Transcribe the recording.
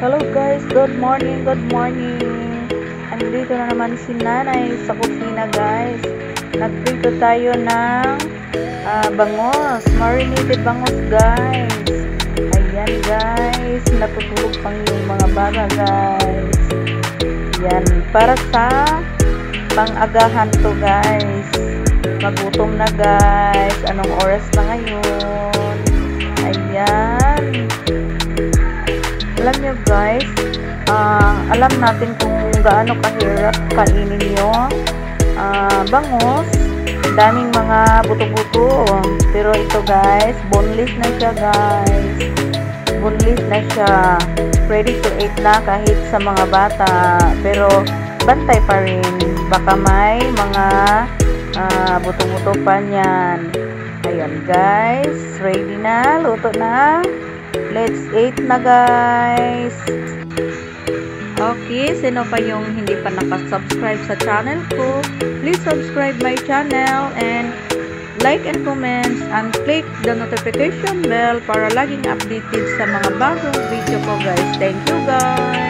Hello guys, good morning, good morning. Andito na naman si nanay sa kusina guys. Nagprito tayo ng bangos, marinated bangos guys. Ayan guys, natutulog pang yung mga bata guys. Ayan, para sa pang-agahan to guys. Magutom na guys. Anong oras na ngayon? Ayan. Alam nyo guys, alam natin kung gaano kahirap kainin yung bangus. Daming mga buto-buto. Pero ito guys, boneless na siya guys. Boneless na siya. Ready to eat na kahit sa mga bata. Pero bantay pa rin. Baka may mga buto-buto pa niyan. Ayan guys, ready na, luto na. Let's eat na guys. Okay, sino pa yung hindi pa nakasubscribe sa channel ko, please subscribe my channel and like and comments and click the notification bell para laging updated sa mga bagong video ko guys. Thank you guys.